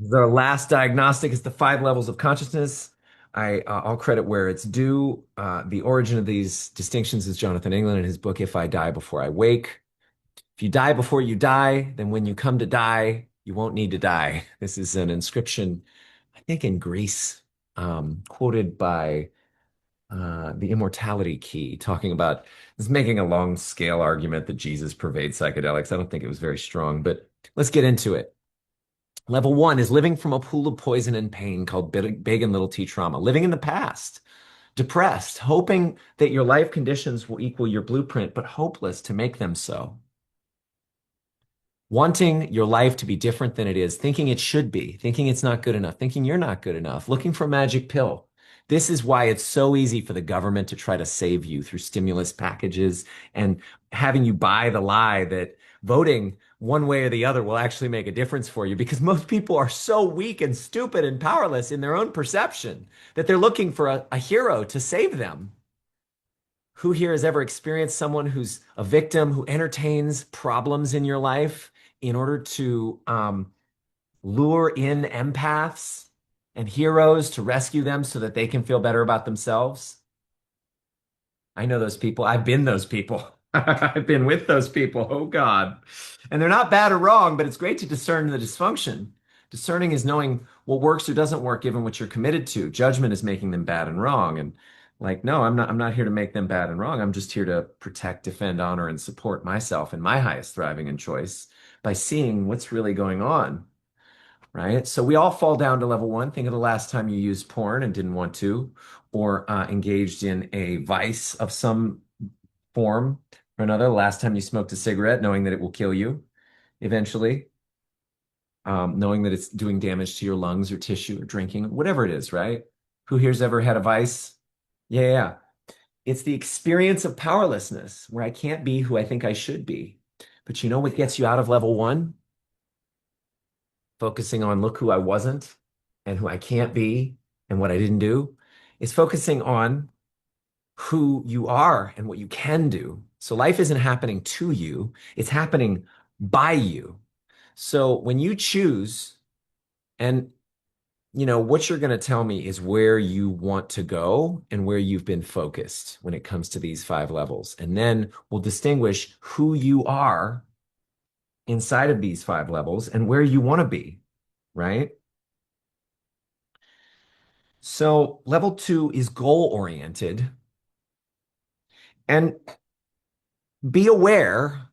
The last diagnostic is the five levels of consciousness. I'll credit where it's due. The origin of these distinctions is Jonathan England in his book, If I Die Before I Wake. If you die before you die, then when you come to die, you won't need to die. This is an inscription, I think in Greece, quoted by the immortality key, talking about this, making a long scale argument that Jesus pervades psychedelics. I don't think it was very strong, but let's get into it. Level one is living from a pool of poison and pain called big and little t trauma, living in the past, depressed, hoping that your life conditions will equal your blueprint, but hopeless to make them so. Wanting your life to be different than it is, thinking it should be, thinking it's not good enough, thinking you're not good enough, looking for a magic pill. This is why it's so easy for the government to try to save you through stimulus packages and having you buy the lie that voting one way or the other will actually make a difference for you, because most people are so weak and stupid and powerless in their own perception that they're looking for a hero to save them. Who here has ever experienced someone who's a victim who entertains problems in your life in order to lure in empaths and heroes to rescue them so that they can feel better about themselves? I know those people. I've been those people. I've been with those people. Oh God. And they're not bad or wrong, but it's great to discern the dysfunction. Discerning is knowing what works or doesn't work given what you're committed to. Judgment is making them bad and wrong. And like, no, I'm not here to make them bad and wrong. I'm just here to protect, defend, honor, and support myself and my highest thriving and choice by seeing what's really going on. Right? So we all fall down to level one. Think of the last time you used porn and didn't want to, or engaged in a vice of some form or another. The last time you smoked a cigarette, knowing that it will kill you eventually, knowing that it's doing damage to your lungs or tissue or drinking, whatever it is, right? Who here's ever had a vice? Yeah, yeah. Yeah. It's the experience of powerlessness where I can't be who I think I should be. But you know what gets you out of level one? Focusing on look who I wasn't and who I can't be and what I didn't do. Is focusing on who you are and what you can do. So life isn't happening to you, it's happening by you. So when you choose, and what you're going to tell me is where you want to go and where you've been focused when it comes to these five levels. And then we'll distinguish who you are inside of these five levels and where you want to be, right? So level two is goal oriented. And be aware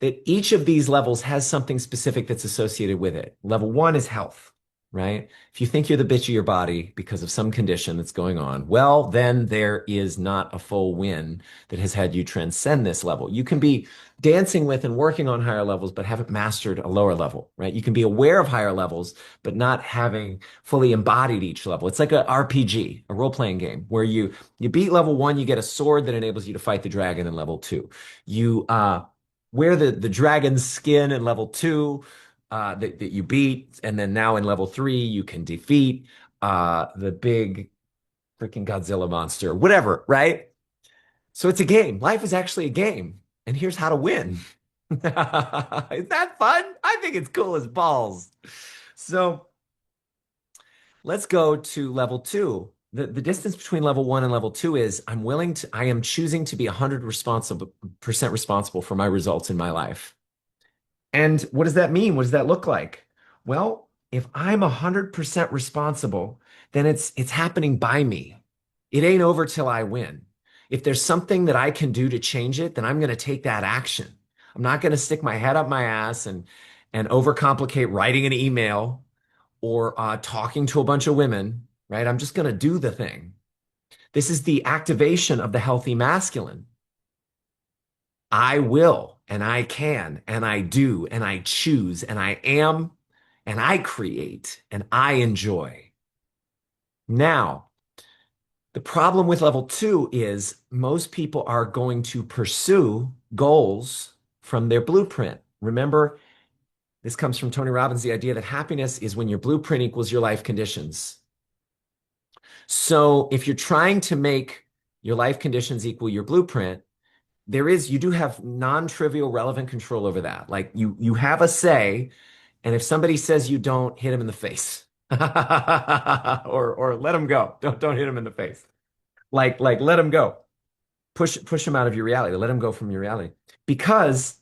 that each of these levels has something specific that's associated with it. Level one is health, right? If you think you're the bitch of your body because of some condition that's going on, well, then there is not a full win that has had you transcend this level. You can be dancing with and working on higher levels, but haven't mastered a lower level, right? You can be aware of higher levels, but not having fully embodied each level. It's like a RPG, a role-playing game, where you beat level one, you get a sword that enables you to fight the dragon in level two. You wear the dragon's skin in level two, that you beat, and then now in level three you can defeat the big freaking Godzilla monster, whatever, right? So it's a game. Life is actually a game, and here's how to win. Is that fun? I think it's cool as balls. So let's go to level two. The distance between level one and level two is I am choosing to be 100% responsible for my results in my life. And what does that mean? What does that look like? Well, if I'm 100% responsible, then it's happening by me. It ain't over till I win. If there's something that I can do to change it, then I'm going to take that action. I'm not going to stick my head up my ass and overcomplicate writing an email or talking to a bunch of women, right? I'm just going to do the thing. This is the activation of the healthy masculine. I will, and I can, and I do, and I choose, and I am, and I create, and I enjoy. Now, the problem with level two is most people are going to pursue goals from their blueprint. Remember, this comes from Tony Robbins, the idea that happiness is when your blueprint equals your life conditions. So if you're trying to make your life conditions equal your blueprint, you do have non-trivial relevant control over that. Like you have a say And if somebody says you don't, hit him in the face. Or let him go. Don't hit him in the face. Like let him go. Push him out of your reality. Let him go from your reality. Because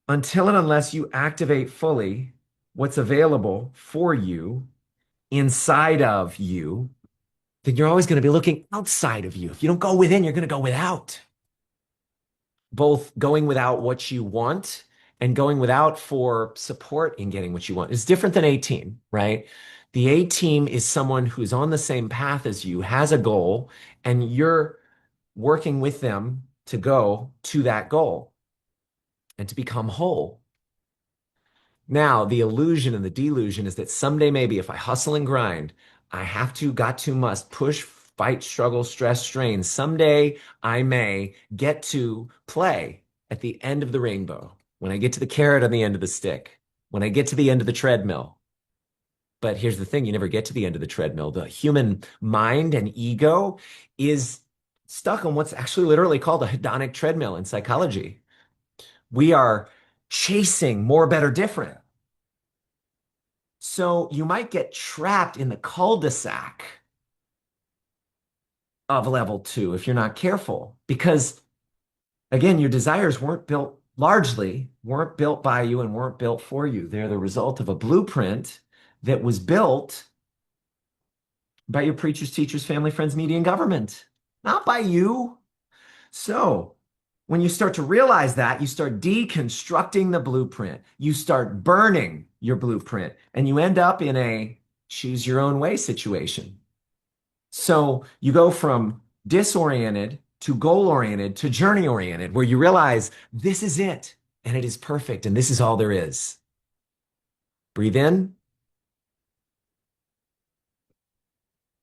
until and unless you activate fully what's available for you inside of you, then you're always going to be looking outside of you. If you don't go within, you're going to go without. Both going without what you want and going without for support in getting what you want is different than A team, right? The A team is someone who's on the same path as you, has a goal, and you're working with them to go to that goal and to become whole. Now, the illusion and the delusion is that someday, maybe if I hustle and grind, I have to, got to, must push, fight, struggle, stress, strain. Someday I may get to play at the end of the rainbow, when I get to the carrot on the end of the stick, when I get to the end of the treadmill. But here's the thing, you never get to the end of the treadmill. The human mind and ego is stuck on what's actually literally called a hedonic treadmill in psychology. We are chasing more, better, different. So you might get trapped in the cul-de-sac of level two if you're not careful. Because again, your desires weren't built largely, weren't built by you and weren't built for you. They're the result of a blueprint that was built by your preachers, teachers, family, friends, media, and government, not by you. So when you start to realize that, you start deconstructing the blueprint. You start burning your blueprint, and you end up in a choose your own way situation. So you go from disoriented to goal oriented to journey oriented, where you realize this is it, and it is perfect, and this is all there is. Breathe in,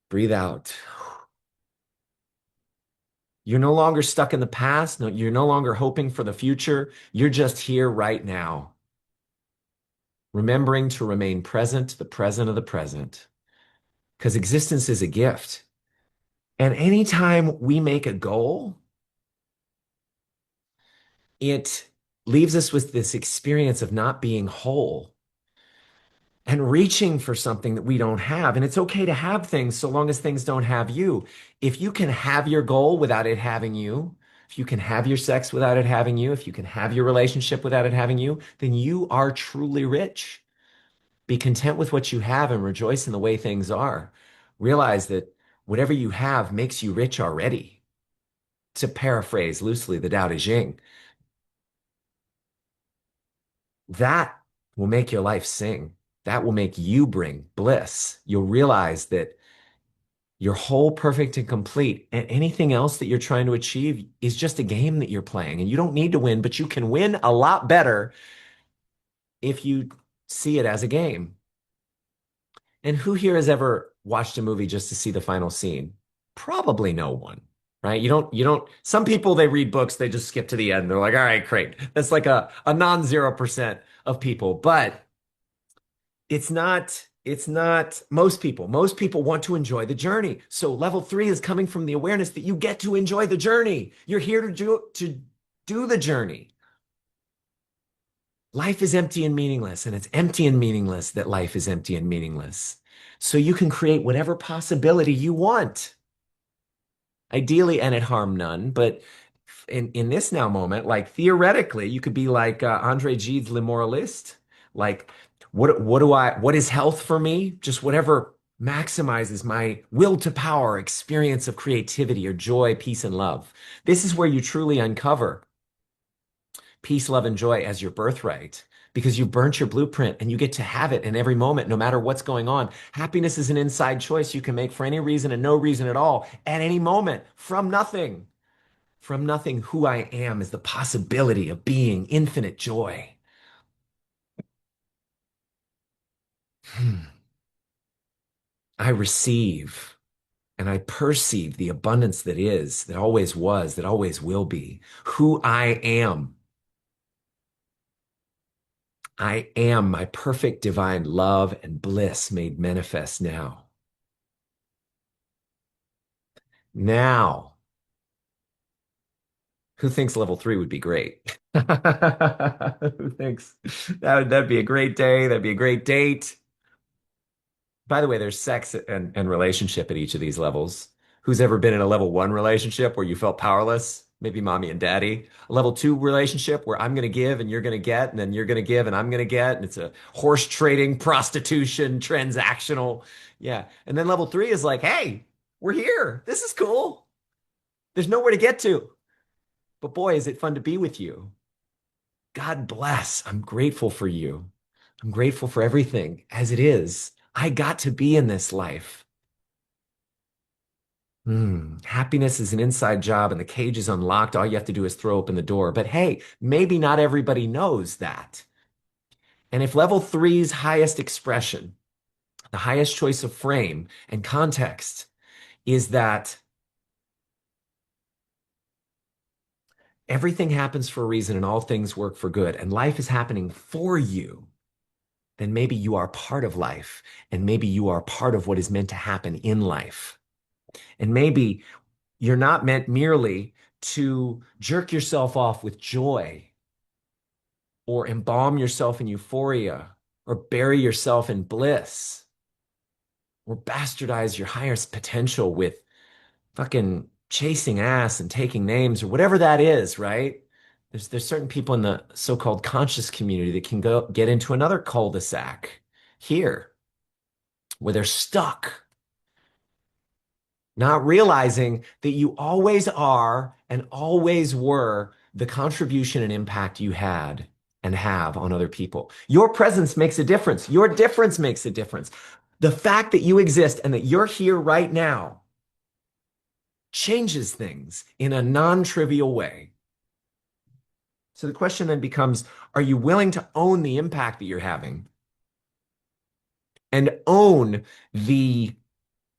breathe out. You're no longer stuck in the past. No, you're no longer hoping for the future. You're just here right now, remembering to remain present, the present of the present, because existence is a gift. And anytime we make a goal, it leaves us with this experience of not being whole and reaching for something that we don't have. And it's okay to have things so long as things don't have you. If you can have your goal without it having you, if you can have your sex without it having you, if you can have your relationship without it having you, then you are truly rich. Be content with what you have and rejoice in the way things are. Realize that whatever you have makes you rich already. To paraphrase loosely the Tao Te Ching, that will make your life sing. That will make you bring bliss. You'll realize that you're whole, perfect, and complete. And anything else that you're trying to achieve is just a game that you're playing. And you don't need to win, but you can win a lot better if you see it as a game. And who here has ever watched a movie just to see the final scene? Probably no one, right? Some people, they read books, they just skip to the end. They're like, all right, great. That's like a non-0% of people, but it's not most people. Most people want to enjoy the journey. So level three is coming from the awareness that you get to enjoy the journey. You're here to do the journey. Life is empty and meaningless, and it's empty and meaningless that life is empty and meaningless. So you can create whatever possibility you want. Ideally, and it harm none, but in this now moment, like theoretically, you could be like Andre Gide's Le Moralist. Like, what is health for me? Just whatever maximizes my will to power, experience of creativity or joy, peace, and love. This is where you truly uncover peace, love, and joy as your birthright because you burnt your blueprint and you get to have it in every moment, no matter what's going on. Happiness is an inside choice you can make for any reason and no reason at all, at any moment, from nothing. From nothing, who I am is the possibility of being infinite joy. I receive and I perceive the abundance that is, that always was, that always will be. Who I am. I am my perfect divine love and bliss made manifest now. Now, Who thinks level three would be great? Who thinks that'd be a great day? That'd be a great date. By the way, there's sex and relationship at each of these levels. Who's ever been in a level one relationship where you felt powerless? Maybe mommy and daddy. A level two relationship where I'm going to give and you're going to get, and then you're going to give and I'm going to get. And it's a horse trading, prostitution, transactional. Yeah. And then level three is like, hey, we're here. This is cool. There's nowhere to get to. But boy, is it fun to be with you. God bless. I'm grateful for you. I'm grateful for everything as it is. I got to be in this life. Happiness is an inside job and the cage is unlocked. All you have to do is throw open the door. But hey, maybe not everybody knows that. And if level three's highest expression, the highest choice of frame and context is that everything happens for a reason and all things work for good and life is happening for you, then maybe you are part of life and maybe you are part of what is meant to happen in life. And maybe you're not meant merely to jerk yourself off with joy or embalm yourself in euphoria or bury yourself in bliss or bastardize your highest potential with fucking chasing ass and taking names or whatever that is, right? There's certain people in the so-called conscious community that can go get into another cul-de-sac here where they're stuck, not realizing that you always are and always were the contribution and impact you had and have on other people. Your presence makes a difference. Your difference makes a difference. The fact that you exist and that you're here right now changes things in a non-trivial way. So the question then becomes, are you willing to own the impact that you're having and own the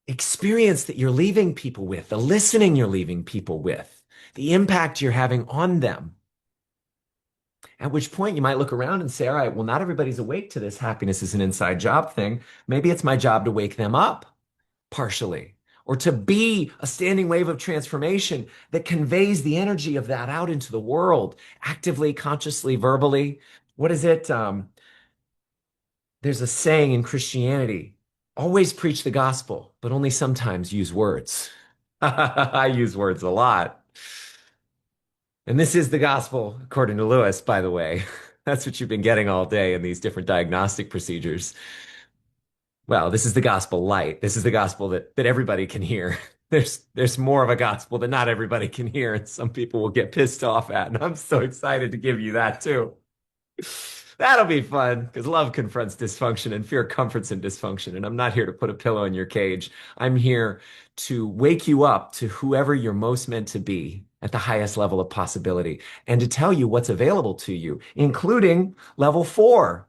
experience that you're leaving people with, the listening you're leaving people with, the impact you're having on them? At which point you might look around and say, all right, well, not everybody's awake to this happiness is an inside job thing. Maybe it's my job to wake them up partially, or to be a standing wave of transformation that conveys the energy of that out into the world, actively, consciously, verbally. What is it? There's a saying in Christianity, always preach the gospel, but only sometimes use words. I use words a lot. And this is the gospel, according to Lewis, by the way. That's what you've been getting all day in these different diagnostic procedures. Well, this is the gospel light. This is the gospel that everybody can hear. There's more of a gospel that not everybody can hear, and some people will get pissed off at. And I'm so excited to give you that too. That'll be fun because love confronts dysfunction and fear comforts in dysfunction. And I'm not here to put a pillow in your cage. I'm here to wake you up to whoever you're most meant to be at the highest level of possibility and to tell you what's available to you, including level four.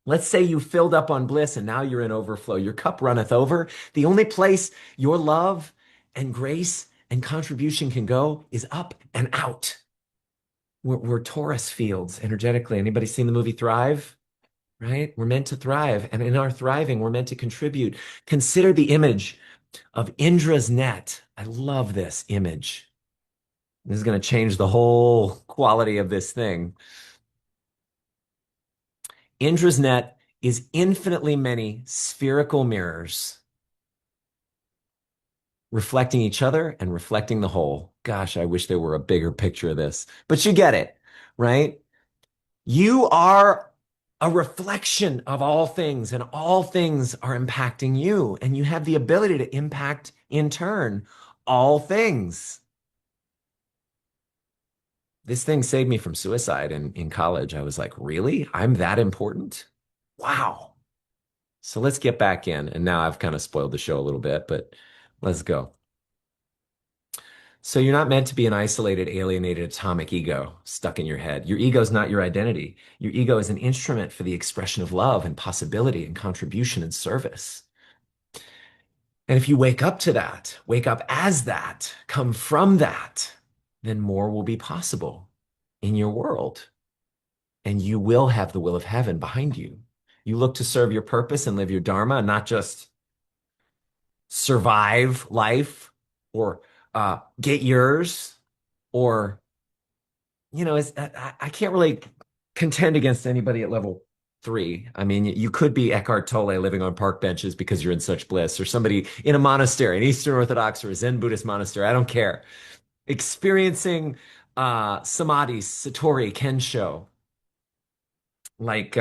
Let's say you filled up on bliss and now you're in overflow. Your cup runneth over. The only place your love and grace and contribution can go is up and out. We're Taurus fields energetically. Anybody seen the movie Thrive? Right? We're meant to thrive. And in our thriving, we're meant to contribute. Consider the image of Indra's net. I love this image. This is going to change the whole quality of this thing. Indra's net is infinitely many spherical mirrors reflecting each other and reflecting the whole. Gosh, I wish there were a bigger picture of this, but you get it, right? You are a reflection of all things, and all things are impacting you, and you have the ability to impact in turn all things. This thing saved me from suicide in college. I was like, really? I'm that important? Wow. So let's get back in. And now I've kind of spoiled the show a little bit, but let's go. So you're not meant to be an isolated, alienated, atomic ego stuck in your head. Your ego is not your identity. Your ego is an instrument for the expression of love and possibility and contribution and service. And if you wake up to that, wake up as that, come from that, then more will be possible in your world. And you will have the will of heaven behind you. You look to serve your purpose and live your dharma, not just survive life or get yours or I can't really contend against anybody at level three. I mean, you could be Eckhart Tolle living on park benches because you're in such bliss, or somebody in a monastery, an Eastern Orthodox or a Zen Buddhist monastery. I don't care. Experiencing samadhi, satori, kensho. Like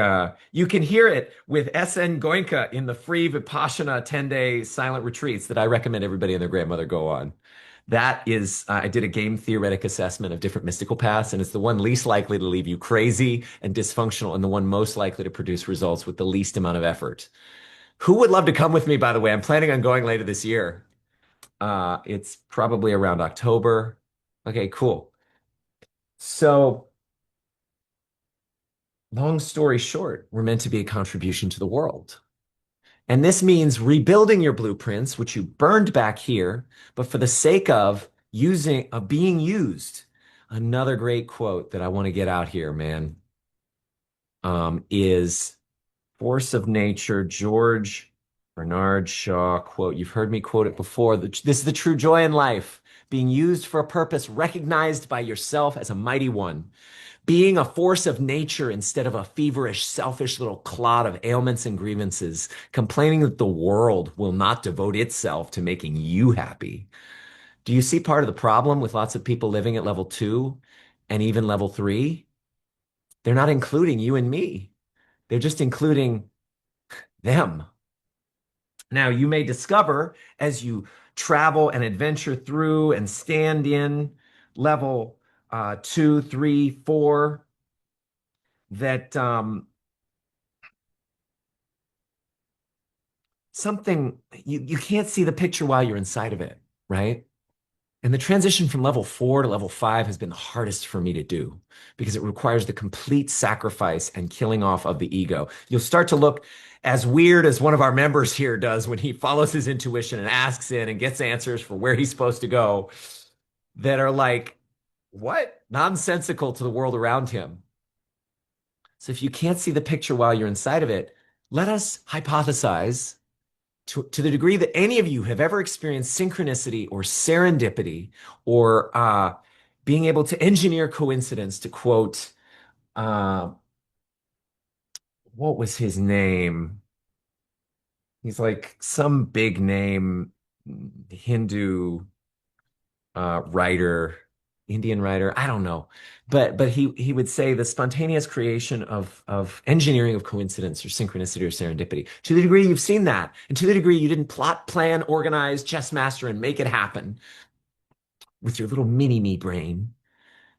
you can hear it with S.N. Goenka in the free Vipassana 10-day silent retreats that I recommend everybody and their grandmother go on. That is, I did a game theoretic assessment of different mystical paths, and it's the one least likely to leave you crazy and dysfunctional, and the one most likely to produce results with the least amount of effort. Who would love to come with me, by the way? I'm planning on going later this year. It's probably around October. Okay, cool. So, long story short, we're meant to be a contribution to the world. And this means rebuilding your blueprints, which you burned back here, but for the sake of being used. Another great quote that I want to get out here, man, is Force of Nature, George Bernard Shaw quote. You've heard me quote it before. This is the true joy in life, being used for a purpose recognized by yourself as a mighty one. Being a force of nature instead of a feverish, selfish little clod of ailments and grievances, complaining that the world will not devote itself to making you happy. Do you see part of the problem with lots of people living at level two and even level three? They're not including you and me. They're just including them. Now, you may discover as you travel and adventure through and stand in level two, three, four, that something you can't see the picture while you're inside of it, right? And the transition from level four to level five has been the hardest for me to do because it requires the complete sacrifice and killing off of the ego. You'll start to look as weird as one of our members here does when he follows his intuition and asks in and gets answers for where he's supposed to go that are like, what? Nonsensical to the world around him. So if you can't see the picture while you're inside of it, let us hypothesize to the degree that any of you have ever experienced synchronicity or serendipity or being able to engineer coincidence, to quote, uh, what was his name? He's like some big name Hindu writer, Indian writer. I don't know, but he would say the spontaneous creation of engineering of coincidence or synchronicity or serendipity. To the degree you've seen that, and to the degree you didn't plot, plan, organize, chess master, and make it happen with your little mini me brain,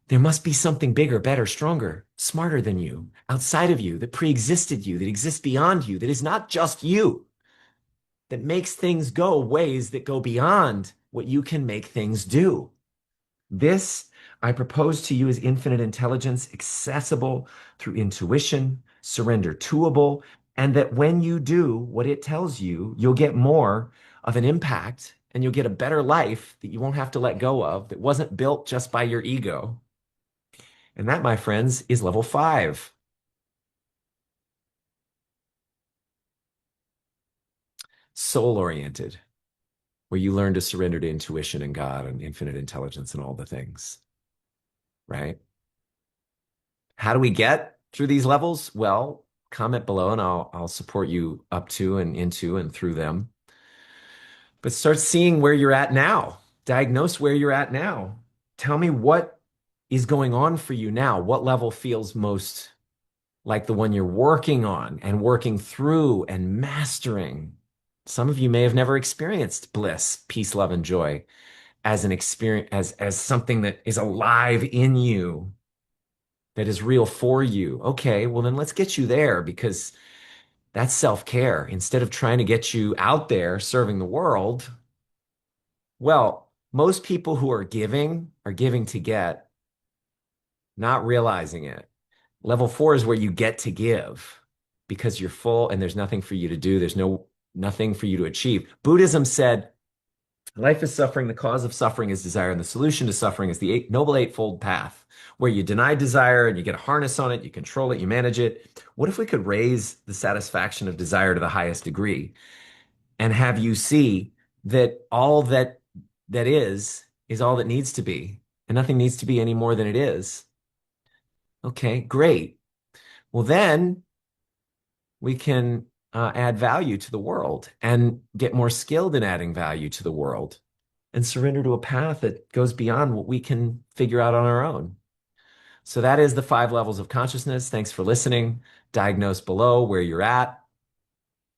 there must be something bigger, better, stronger, smarter than you, outside of you, that pre-existed you, that exists beyond you, that is not just you, that makes things go ways that go beyond what you can make things do. This I propose to you as infinite intelligence, accessible through intuition, surrender toable, and that when you do what it tells you, you'll get more of an impact and you'll get a better life that you won't have to let go of, that wasn't built just by your ego. And that, my friends, is level five. Soul oriented, where you learn to surrender to intuition and God and infinite intelligence and all the things, right? How do we get through these levels? Well, comment below and I'll support you up to and into and through them. But start seeing where you're at now. Diagnose where you're at now. Tell me what is going on for you now. What level feels most like the one you're working on and working through and mastering? Some of you may have never experienced bliss, peace, love, and joy as an experience, as something that is alive in you, that is real for you. Okay, well then let's get you there because that's self-care. Instead of trying to get you out there serving the world, well, most people who are giving to get, not realizing it. Level four is where you get to give because you're full and there's nothing for you to do. There's nothing for you to achieve. Buddhism said, life is suffering. The cause of suffering is desire. And the solution to suffering is the Noble Eightfold Path, where you deny desire and you get a harness on it, you control it, you manage it. What if we could raise the satisfaction of desire to the highest degree and have you see that all that is all that needs to be, and nothing needs to be any more than it is? Okay, great. Well, then we can add value to the world and get more skilled in adding value to the world and surrender to a path that goes beyond what we can figure out on our own. So that is the 5 levels of consciousness. Thanks for listening. Diagnose below where you're at.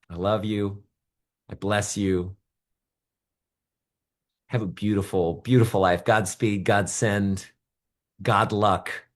I love you. I bless you. Have a beautiful, beautiful life. Godspeed, God send, God luck.